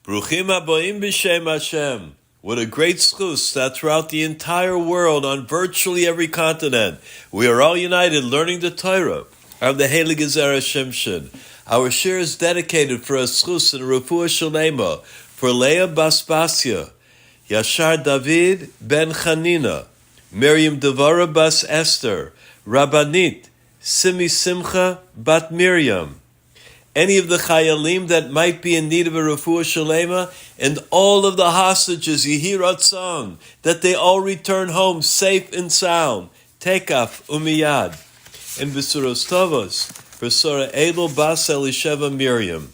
Bruchim haboim b'shem Hashem. What a great zchus that throughout the entire world, on virtually every continent, we are all united learning the Torah of the Heilige Zera Shimshon. Our shir is dedicated for a zchus and a refuah shalema for Leah Bas Basia, Yashar David ben Chanina, Miriam Devara Bas Esther, Rabbanit, Simi Simcha Bat Miriam, any of the chayalim that might be in need of a refuah shalema, and all of the hostages, Yehi Ratzon, that they all return home safe and sound, Tekaf Umiyad, and Besuros Tovos, for Sora Edel Bas Elisheva Miriam.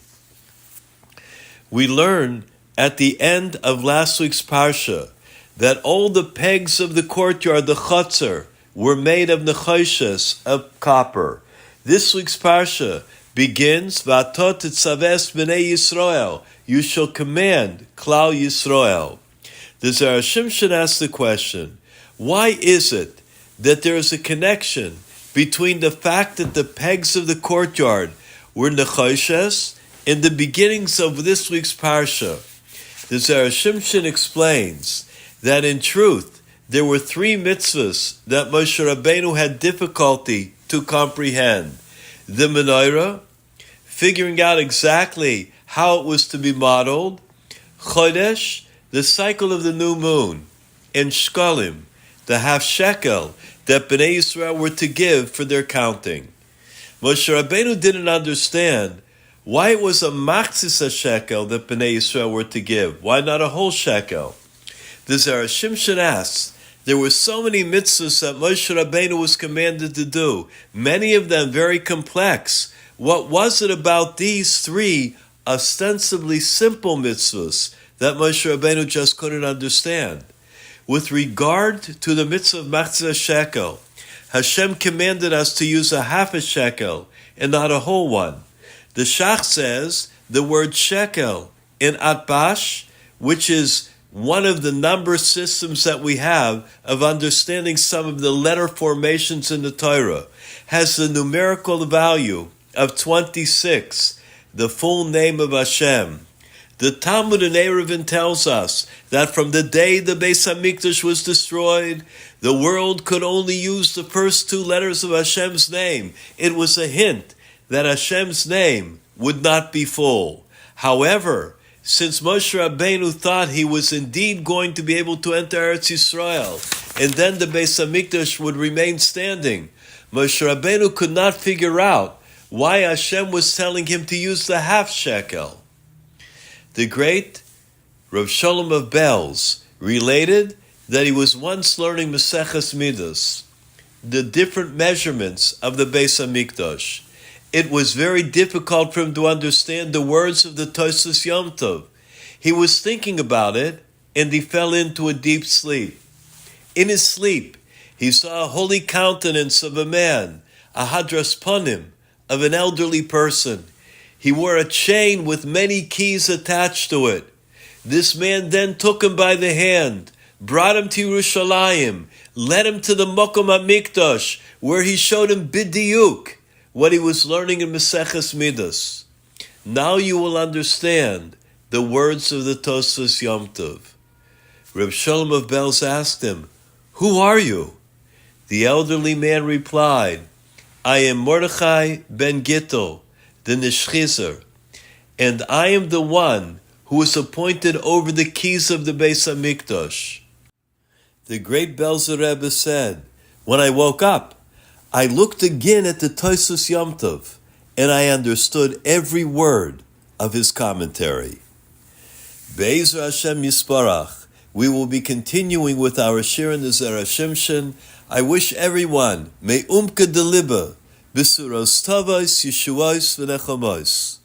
We learn at the end of last week's Parsha that all the pegs of the courtyard, the chotzer, were made of nechoshes, of copper. This week's Parsha begins, V'atot Tetzaveh b'nei Yisrael, you shall command Klal Yisrael. The Zera Shimshon asks the question, why is it that there is a connection between the fact that the pegs of the courtyard were nechoshes in the beginnings of this week's Parsha? The Zera Shimshon explains that in truth, there were three mitzvahs that Moshe Rabbeinu had difficulty to comprehend. The menorah, figuring out exactly how it was to be modeled. Chodesh, the cycle of the new moon. And shkalim, the half shekel that Bnei Yisrael were to give for their counting. Moshe Rabbeinu didn't understand why it was a machzis shekel that Bnei Yisrael were to give. Why not a whole shekel? The Zera Shimshon asks, there were so many mitzvahs that Moshe Rabbeinu was commanded to do, many of them very complex. What was it about these three ostensibly simple mitzvahs that Moshe Rabbeinu just couldn't understand? With regard to the mitzvah of machzah shekel, Hashem commanded us to use a half a shekel and not a whole one. The Shach says the word shekel in Atbash, which is one of the number systems that we have of understanding some of the letter formations in the Torah, has the numerical value of 26, the full name of Hashem. The Talmud in Eruvin tells us that from the day the Beis HaMikdash was destroyed, the world could only use the first two letters of Hashem's name. It was a hint that Hashem's name would not be full. However, since Moshe Rabbeinu thought he was indeed going to be able to enter Eretz Yisrael, and then the Beis HaMikdash would remain standing, Moshe Rabbeinu could not figure out why Hashem was telling him to use the half shekel. The great Rav Shalom of Belz related that he was once learning Maseches Midas, the different measurements of the Beis HaMikdash. It was very difficult for him to understand the words of the Tosfos Yom Tov. He was thinking about it, and he fell into a deep sleep. In his sleep, he saw a holy countenance of a man, a hadras panim, of an elderly person. He wore a chain with many keys attached to it. This man then took him by the hand, brought him to Yerushalayim, led him to the Mokom HaMikdash, where he showed him bidiyuk, what he was learning in Maseches Midas. Now you will understand the words of the Tosfos Yom Tov. Reb Shalom of Belz asked him, "Who are you?" The elderly man replied, "I am Mordechai ben Gittel, the Nishchizer, and I am the one who was appointed over the keys of the Beis HaMikdash." The great Belzer Rebbe said, "When I woke up, I looked again at the Tosfos Yom Tov, and I understood every word of his commentary." Be'ezer Hashem Yisparach, we will be continuing with our shir in the Zera Shimshon. I wish everyone, me'umka de liba, b'suros tavos, yeshuos v'nechamos.